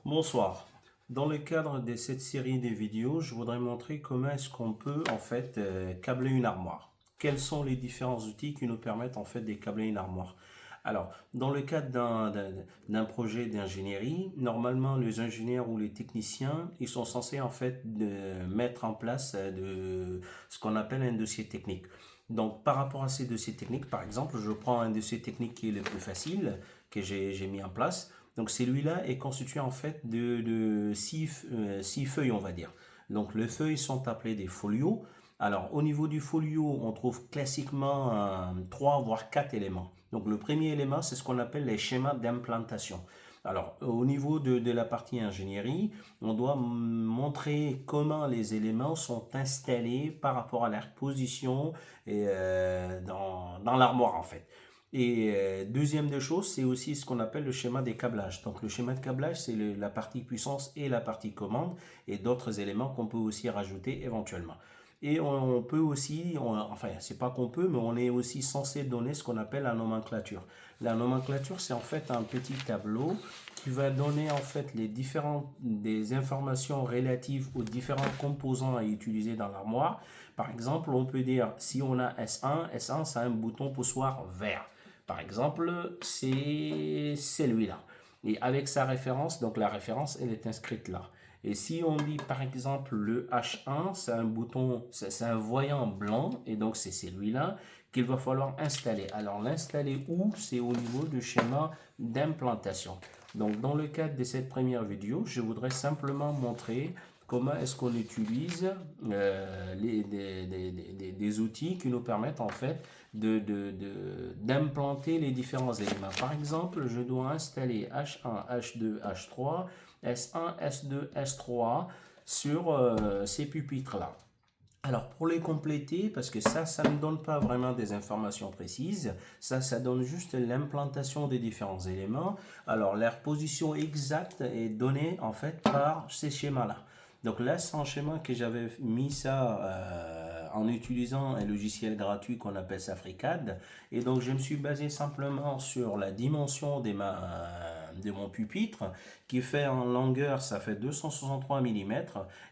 Bonsoir. Dans le cadre de cette série de vidéos, je voudrais montrer comment est-ce qu'on peut câbler une armoire. Quels sont les différents outils qui nous permettent en fait de câbler une armoire. Alors, dans le cadre d'un projet d'ingénierie, normalement les ingénieurs ou les techniciens, ils sont censés en fait mettre en place ce qu'on appelle un dossier technique. Donc, par rapport à ces dossiers techniques, par exemple, je prends un dossier technique qui est le plus facile, que j'ai mis en place. Donc celui-là est constitué en fait de six feuilles, on va dire. Donc les feuilles sont appelées des folios. Alors au niveau du folio, on trouve classiquement 3 voire 4 éléments. Donc le premier élément, c'est ce qu'on appelle les schémas d'implantation. Alors au niveau de la partie ingénierie, on doit montrer comment les éléments sont installés par rapport à leur position dans l'armoire en fait. Et deuxième des choses, c'est aussi ce qu'on appelle le schéma des câblages. Donc le schéma de câblage, c'est la partie puissance et la partie commande et d'autres éléments qu'on peut aussi rajouter éventuellement. Et on peut aussi, enfin c'est pas qu'on peut, mais on est aussi censé donner ce qu'on appelle la nomenclature. La nomenclature, c'est en fait un petit tableau qui va donner en fait des informations relatives aux différents composants à utiliser dans l'armoire. Par exemple, on peut dire si on a S1, S1 c'est un bouton poussoir vert. Par exemple, c'est celui-là. Et avec sa référence, donc la référence, elle est inscrite là. Et si on dit par exemple le H1, c'est un bouton, c'est un voyant blanc, et donc c'est celui-là qu'il va falloir installer. Alors l'installer où? C'est au niveau du schéma d'implantation. Donc dans le cadre de cette première vidéo, je voudrais simplement montrer comment est-ce qu'on utilise des outils qui nous permettent en fait d'implanter les différents éléments. Par exemple, je dois installer H1, H2, H3, S1, S2, S3 sur ces pupitres-là. Alors, pour les compléter, parce que ça ne donne pas vraiment des informations précises, ça donne juste l'implantation des différents éléments. Alors, leur position exacte est donnée en fait par ces schémas-là. Donc là, c'est un schéma que j'avais mis ça en utilisant un logiciel gratuit qu'on appelle ça FreeCAD. Et donc, je me suis basé simplement sur la dimension de mon pupitre, qui fait en longueur, ça fait 263 mm,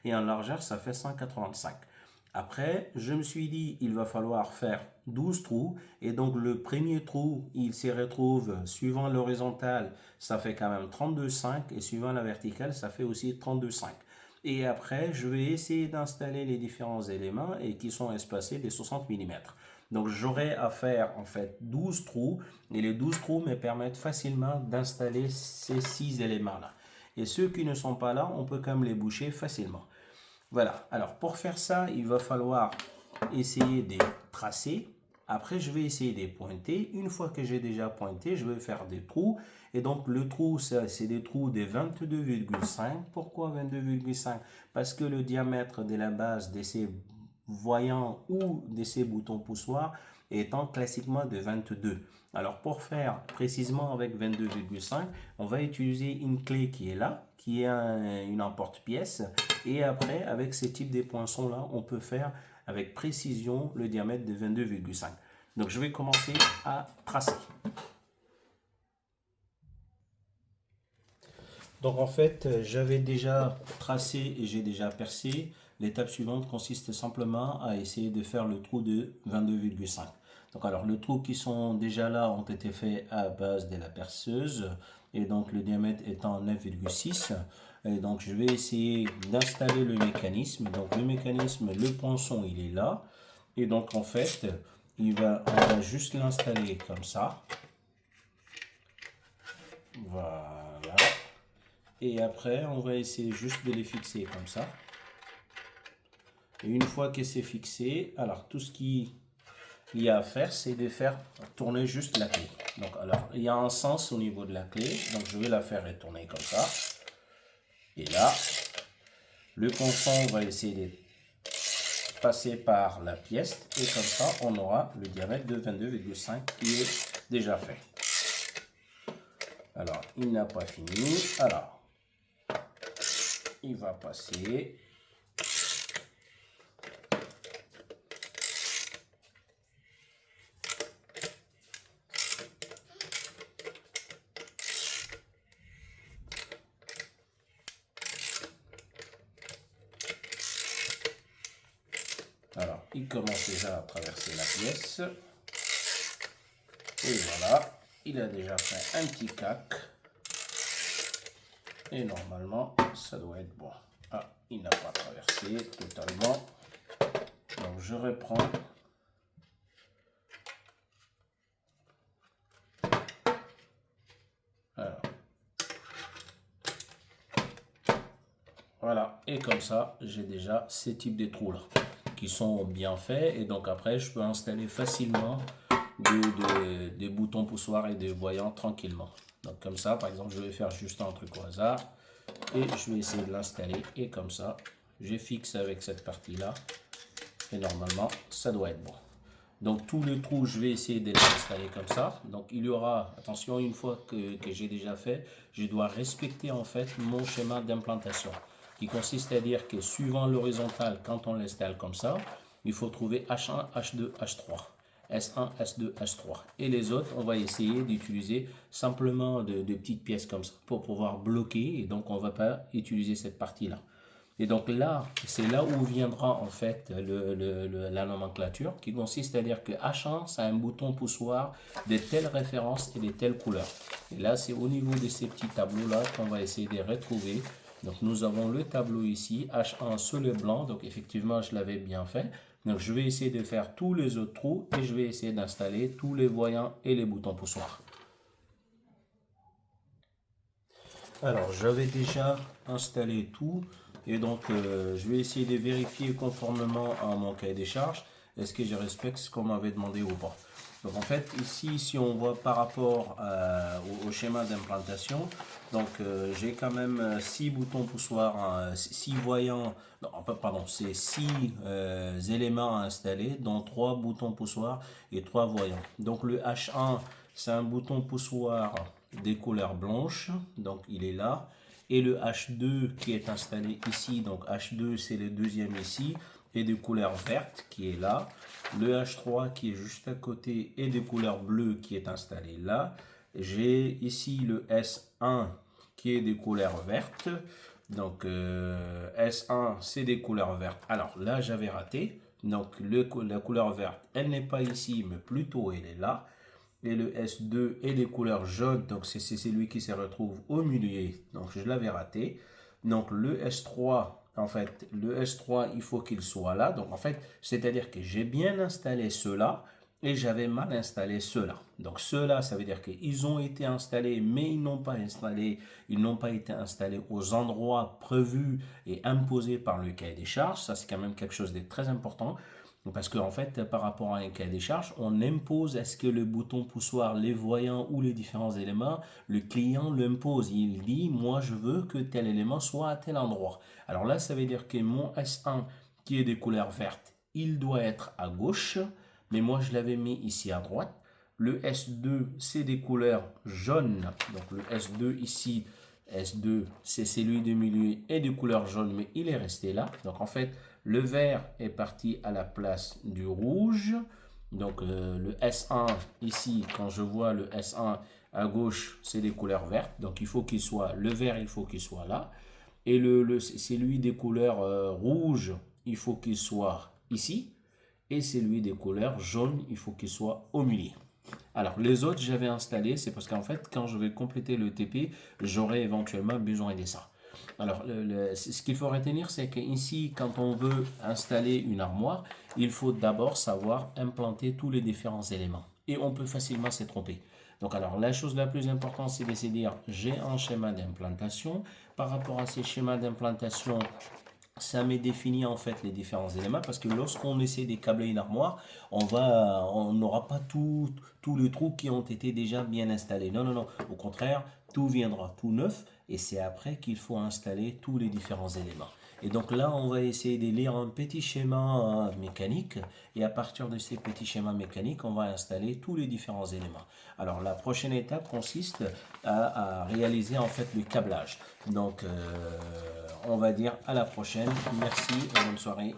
et en largeur, ça fait 185. Après, je me suis dit, il va falloir faire 12 trous. Et donc, le premier trou, il s'y retrouve, suivant l'horizontale, ça fait quand même 32,5. Et suivant la verticale, ça fait aussi 32,5. Et après, je vais essayer d'installer les différents éléments et qui sont espacés des 60 mm. Donc, j'aurai à faire en fait 12 trous. Et les 12 trous me permettent facilement d'installer ces 6 éléments-là. Et ceux qui ne sont pas là, on peut quand même les boucher facilement. Voilà, alors pour faire ça, il va falloir essayer de tracer. Après, je vais essayer de pointer. Une fois que j'ai déjà pointé, je vais faire des trous. Et donc, le trou, c'est des trous de 22,5. Pourquoi 22,5? Parce que le diamètre de la base de ces voyants ou de ces boutons poussoirs étant classiquement de 22. Alors, pour faire précisément avec 22,5, on va utiliser une clé qui est là, qui est une emporte-pièce. Et après, avec ce type de poinçons-là, on peut faire avec précision le diamètre de 22,5. Donc, je vais commencer à tracer. Donc, en fait, j'avais déjà tracé et j'ai déjà percé. L'étape suivante consiste simplement à essayer de faire le trou de 22,5. Donc, alors, les trous qui sont déjà là ont été faits à base de la perceuse. Et donc, le diamètre étant 9,6. Et donc, je vais essayer d'installer le mécanisme. Donc, le mécanisme, le ponçon, il est là. Et donc, en fait, on va juste l'installer comme ça. Voilà. Et après, on va essayer juste de les fixer comme ça. Et une fois que c'est fixé, alors tout ce qu'il y a à faire, c'est de faire tourner juste la clé. Donc, alors, il y a un sens au niveau de la clé. Donc, je vais la faire retourner comme ça. Et là, le ponçon va essayer de passer par la pièce. Et comme ça, on aura le diamètre de 22,5 qui est déjà fait. Alors, il n'a pas fini. Alors, il va passer. il commence déjà à traverser la pièce. Et voilà, il a déjà fait un petit cac. Et normalement, ça doit être bon. Ah, il n'a pas traversé totalement. Donc je reprends. Alors. Voilà, et comme ça, j'ai déjà ces types de trous là qui sont bien faits. Et donc après, je peux installer facilement des boutons poussoirs et des voyants tranquillement. Donc comme ça, par exemple, je vais faire juste un truc au hasard. Et je vais essayer de l'installer. Et comme ça, je fixe avec cette partie-là. Et normalement, ça doit être bon. Donc tous les trous, je vais essayer de les installer comme ça. Donc il y aura, attention, une fois que j'ai déjà fait, je dois respecter en fait mon schéma d'implantation. Qui consiste à dire que suivant l'horizontale, quand on l'installe comme ça, il faut trouver H1, H2, H3. S1, S2, S3. Et les autres, on va essayer d'utiliser simplement de petites pièces comme ça pour pouvoir bloquer. Et donc, on ne va pas utiliser cette partie-là. Et donc là, c'est là où viendra en fait la nomenclature qui consiste à dire que H1, c'est un bouton poussoir de telle référence et de telle couleur. Et là, c'est au niveau de ces petits tableaux-là qu'on va essayer de retrouver. Donc nous avons le tableau ici, H1 sur le blanc, donc effectivement je l'avais bien fait. Donc je vais essayer de faire tous les autres trous et je vais essayer d'installer tous les voyants et les boutons poussoirs. Alors j'avais déjà installé tout et donc je vais essayer de vérifier conformément à mon cahier des charges, est-ce que je respecte ce qu'on m'avait demandé ou pas. Donc en fait ici si on voit par rapport au schéma d'implantation, donc j'ai quand même 6 boutons poussoirs, 6 voyants, non, pardon, c'est 6 éléments à installer, dont 3 boutons poussoirs et 3 voyants. Donc le H1 c'est un bouton poussoir des couleurs blanches, donc il est là. Et le H2 qui est installé ici, donc H2 c'est le deuxième ici, et de couleur verte qui est là. Le H3 qui est juste à côté et de couleur bleue qui est installé là. J'ai ici le S1 qui est des couleurs vertes. Donc S1 c'est des couleurs vertes. Alors là j'avais raté. Donc la couleur verte elle n'est pas ici mais plutôt elle est là. Et le S2 est des couleurs jaunes, donc c'est celui qui se retrouve au milieu, donc je l'avais raté. Donc le S3, en fait, le S3, il faut qu'il soit là. Donc en fait, c'est-à-dire que j'ai bien installé ceux-là et j'avais mal installé ceux-là. Donc ceux-là, ça veut dire qu'ils ont été installés, mais ils n'ont pas été installés aux endroits prévus et imposés par le cahier des charges. Ça, c'est quand même quelque chose de très important. Parce qu'en fait, par rapport à un cahier des charges, on impose à ce que le bouton poussoir, les voyants ou les différents éléments, le client l'impose. Il dit, moi je veux que tel élément soit à tel endroit. Alors là, ça veut dire que mon S1 qui est de couleur verte, il doit être à gauche, mais moi je l'avais mis ici à droite. Le S2, c'est des couleurs jaunes. Donc le S2 ici, S2, c'est celui du milieu et de couleur jaune, mais il est resté là. Donc en fait, le vert est parti à la place du rouge. Donc le S1 ici, quand je vois le S1 à gauche, c'est des couleurs vertes. Donc il faut qu'il soit, le vert, il faut qu'il soit là. Et celui des couleurs rouges, il faut qu'il soit ici. Et celui des couleurs jaunes, il faut qu'il soit au milieu. Alors les autres, j'avais installé, c'est parce qu'en fait, quand je vais compléter le TP, j'aurai éventuellement besoin de ça. Alors, ce qu'il faut retenir, c'est qu'ici, quand on veut installer une armoire, il faut d'abord savoir implanter tous les différents éléments. Et on peut facilement se tromper. Donc, alors, la chose la plus importante, c'est de se dire, j'ai un schéma d'implantation. Par rapport à ces schémas d'implantation, ça me définit en fait les différents éléments parce que lorsqu'on essaie de câbler une armoire, on n'aura pas tous les trous qui ont été déjà bien installés. Non, non, non. Au contraire, tout viendra tout neuf et c'est après qu'il faut installer tous les différents éléments. Et donc là, on va essayer de lire un petit schéma mécanique et à partir de ces petits schémas mécaniques, on va installer tous les différents éléments. Alors la prochaine étape consiste à réaliser en fait le câblage. Donc on va dire à la prochaine. Merci et bonne soirée.